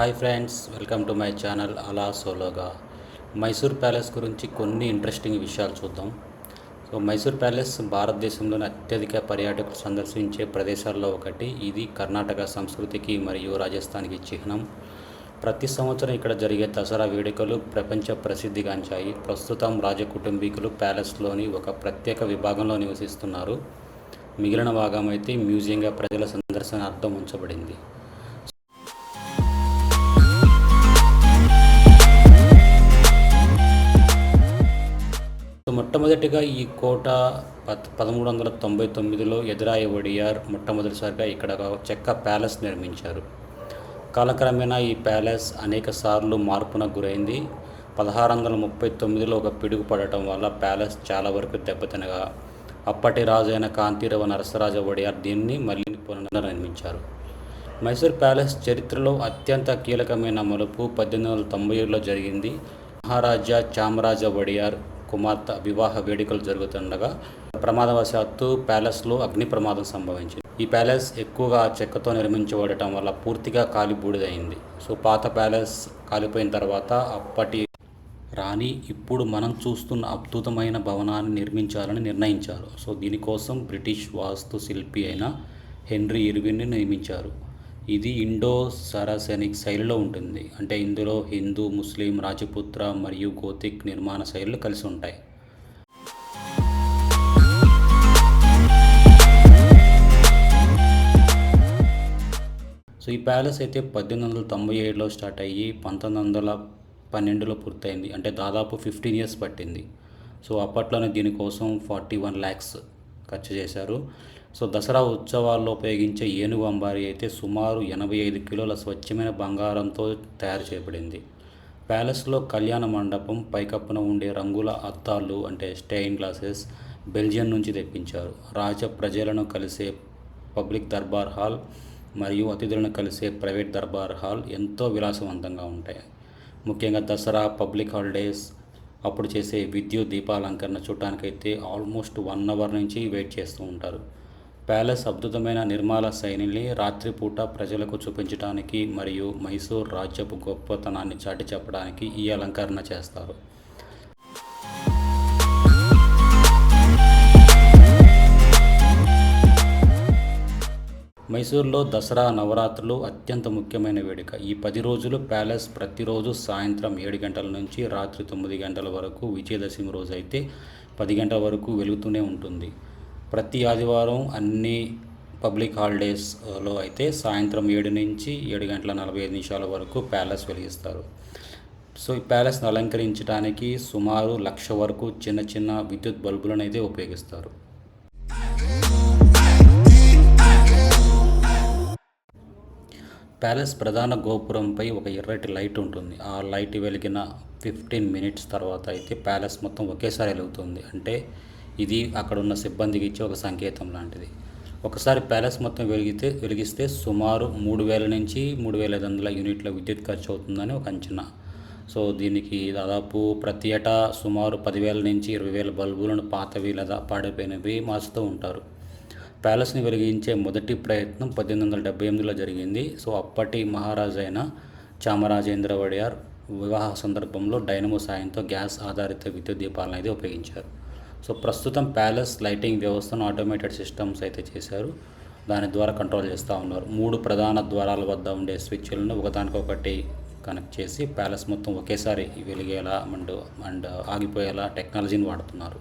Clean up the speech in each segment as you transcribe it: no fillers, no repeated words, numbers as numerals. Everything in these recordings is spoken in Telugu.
Hi friends, welcome to my channel అలా సోలోగా. మైసూర్ ప్యాలెస్ గురించి కొన్ని ఇంట్రెస్టింగ్ విషయాలు చూద్దాం. మైసూర్ ప్యాలెస్ భారతదేశంలోని అత్యధిక పర్యాటకులు సందర్శించే ప్రదేశాల్లో ఒకటి. ఇది కర్ణాటక సంస్కృతికి మరియు రాజస్థాన్కి చిహ్నం. ప్రతి సంవత్సరం ఇక్కడ జరిగే దసరా వేడుకలు ప్రపంచ ప్రసిద్ధిగాంచాయి. ప్రస్తుతం రాజకుటుంబీకులు ప్యాలెస్లోని ఒక ప్రత్యేక విభాగంలో నివసిస్తున్నారు. మిగిలిన భాగం అయితే మ్యూజియంగా ప్రజల సందర్శనార్థం ఉంచబడింది. మొట్టమొదటిగా ఈ కోట 1399లో ఎదురాయ వడియార్ మొట్టమొదటిసారిగా ఇక్కడ ఒక చెక్క ప్యాలెస్ నిర్మించారు. కాలక్రమేణా ఈ ప్యాలెస్ అనేక సార్లు మార్పునకు గురైంది. 1639లో ఒక పిడుగు పడటం వల్ల ప్యాలెస్ చాలా వరకు దెబ్బతినగా అప్పటి రాజు అయిన కాంతిరవ నరసరాజ వడియార్ దీన్ని మళ్ళీ పునర్నిర్మించారు. మైసూర్ ప్యాలెస్ చరిత్రలో అత్యంత కీలకమైన మలుపు 1897లో జరిగింది. మహారాజా చామరాజ వడియార్ కుమార్తె వివాహ వేడుకలు జరుగుతుండగా ప్రమాదవశాత్తు ప్యాలెస్లో అగ్ని ప్రమాదం సంభవించింది. ఈ ప్యాలెస్ ఎక్కువగా చెక్కతో నిర్మించబడటం వల్ల పూర్తిగా కాలి బూడిదైంది. పాత ప్యాలెస్ కాలిపోయిన తర్వాత అప్పటి రాణి ఇప్పుడు మనం చూస్తున్న అద్భుతమైన భవనాన్ని నిర్మించాలని నిర్ణయించారు. దీనికోసం బ్రిటిష్ వాస్తు శిల్పి అయిన హెన్రీ ఇర్విన్ని నియమించారు. ఇది ఇండో సరాసెనిక్ శైలిలో ఉంటుంది. అంటే ఇందులో హిందూ, ముస్లిం, రాజపుత్ర మరియు గోతిక్ నిర్మాణ శైలులు కలిసి ఉంటాయి. ఈ ప్యాలెస్ అయితే 1897లో స్టార్ట్ అయ్యి 1912లో పూర్తయింది. అంటే దాదాపు 15 years పట్టింది. అప్పట్లోనే దీనికోసం 41 lakhs ఖర్చు చేశారు. దసరా ఉత్సవాల్లో ఉపయోగించే ఏనుగు అంబారీ అయితే సుమారు 85 కిలోల స్వచ్ఛమైన బంగారంతో తయారు చేయబడింది. ప్యాలెస్లో కళ్యాణ మండపం, పైకప్పున ఉండే రంగుల అద్దాలు అంటే స్టెయిన్ గ్లాసెస్ బెల్జియం నుంచి తెప్పించారు. రాజ ప్రజలను కలిసే పబ్లిక్ దర్బార్ హాల్ మరియు అతిథులను కలిసే ప్రైవేట్ దర్బార్ హాల్ ఎంతో విలాసవంతంగా ఉంటాయి. ముఖ్యంగా దసరా, పబ్లిక్ హాలిడేస్ అప్పుడు చేసే విద్యుత్ దీపాలంకరణ చూడటానికైతే ఆల్మోస్ట్ 1 hour నుంచి వెయిట్ చేస్తూ ఉంటారు. ప్యాలెస్ అద్భుతమైన నిర్మాణ శైలిని రాత్రిపూట ప్రజలకు చూపించడానికి మరియు మైసూర్ రాజ్యపు గొప్పతనాన్ని చాటి చెప్పడానికి ఈ అలంకరణ చేస్తారు. మైసూర్లో దసరా నవరాత్రులు అత్యంత ముఖ్యమైన వేడుక. ఈ 10 రోజులు ప్యాలెస్ ప్రతిరోజు సాయంత్రం 7 గంటల నుంచి రాత్రి 9 గంటల వరకు, విజయదశమి రోజు అయితే 10 గంటల వరకు వెలుగుతూనే ఉంటుంది. ప్రతి ఆదివారం అన్ని పబ్లిక్ హాలిడేస్లో అయితే సాయంత్రం 7 నుంచి 7:45 వరకు ప్యాలెస్ వెలిగిస్తారు. ఈ ప్యాలెస్ను అలంకరించడానికి సుమారు 1,00,000 వరకు చిన్న చిన్న విద్యుత్ బల్బులను అయితే ఉపయోగిస్తారు. ప్యాలెస్ ప్రధాన గోపురంపై ఒక ఎర్రటి లైట్ ఉంటుంది. ఆ లైట్ వెలిగిన 15 minutes తర్వాత అయితే ప్యాలెస్ మొత్తం ఒకేసారి వెలుగుతుంది. అంటే ఇది అక్కడ ఉన్న సిబ్బందికి ఇచ్చే ఒక సంకేతం లాంటిది. ఒకసారి ప్యాలెస్ మొత్తం వెలిగిస్తే సుమారు 3,000 నుంచి 3,500 యూనిట్ల విద్యుత్ ఖర్చు అవుతుందని ఒక అంచనా. దీనికి దాదాపు ప్రతి ఏటా సుమారు 10,000 నుంచి 20,000 బల్బులను పాతవి లేదా పాడైపోయినవి మార్చుతూ ఉంటారు. ప్యాలెస్ని వెలిగించే మొదటి ప్రయత్నం 1878లో జరిగింది. అప్పటి మహారాజు అయిన చామరాజేంద్ర వడియార్ వివాహ సందర్భంలో డైనమో సాయంతో గ్యాస్ ఆధారిత విద్యుత్ దీపాలను అయితే ఉపయోగించారు. ప్రస్తుతం ప్యాలెస్ లైటింగ్ వ్యవస్థను ఆటోమేటెడ్ సిస్టమ్స్ అయితే చేశారు. దాని ద్వారా కంట్రోల్ చేస్తూ ఉన్నారు. 3 ప్రధాన ద్వారాల వద్ద ఉండే స్విచ్లను ఒకదానికొకటి కనెక్ట్ చేసి ప్యాలెస్ మొత్తం ఒకేసారి వెలిగేలా అండ్ ఆగిపోయేలా టెక్నాలజీని వాడుతున్నారు.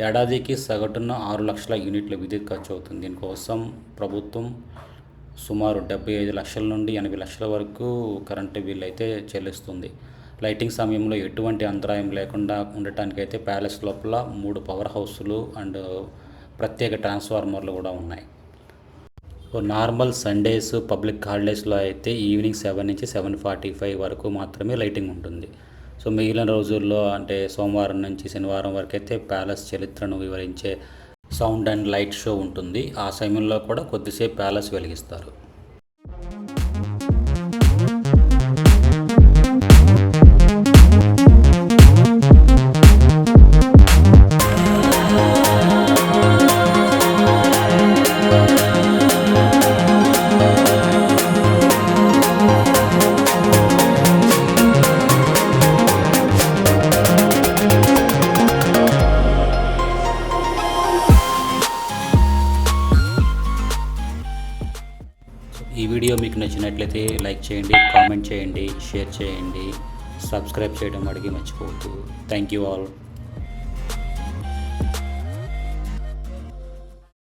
ఏడాదికి సగటున 6 లక్షల యూనిట్ల విద్యుత్ ఖర్చు అవుతుంది. దీనికోసం ప్రభుత్వం సుమారు 75 లక్షల నుండి 80 లక్షల వరకు కరెంటు బిల్ అయితే చెల్లిస్తుంది. లైటింగ్ సమయంలో ఎటువంటి అంతరాయం లేకుండా ఉండటానికైతే ప్యాలెస్ లోపల 3 పవర్ హౌస్లు అండ్ ప్రత్యేక ట్రాన్స్ఫార్మర్లు కూడా ఉన్నాయి. నార్మల్ సండేస్, పబ్లిక్ హాలిడేస్లో అయితే ఈవినింగ్ 7 నుంచి 7:45 వరకు మాత్రమే లైటింగ్ ఉంటుంది. మిగిలిన రోజుల్లో అంటే సోమవారం నుంచి శనివారం వరకు అయితే ప్యాలెస్ చరిత్రను వివరించే సౌండ్ అండ్ లైట్ షో ఉంటుంది. ఆ సమయంలో కూడా కొద్దిసేపు ప్యాలెస్ వెలిగిస్తారు. వీడియో మీకు నచ్చినట్లయితే లైక్ చేయండి, కామెంట్ చేయండి, షేర్ చేయండి, సబ్స్క్రైబ్ చేయడం అడిగి మర్చిపోవద్దు. Thank you all.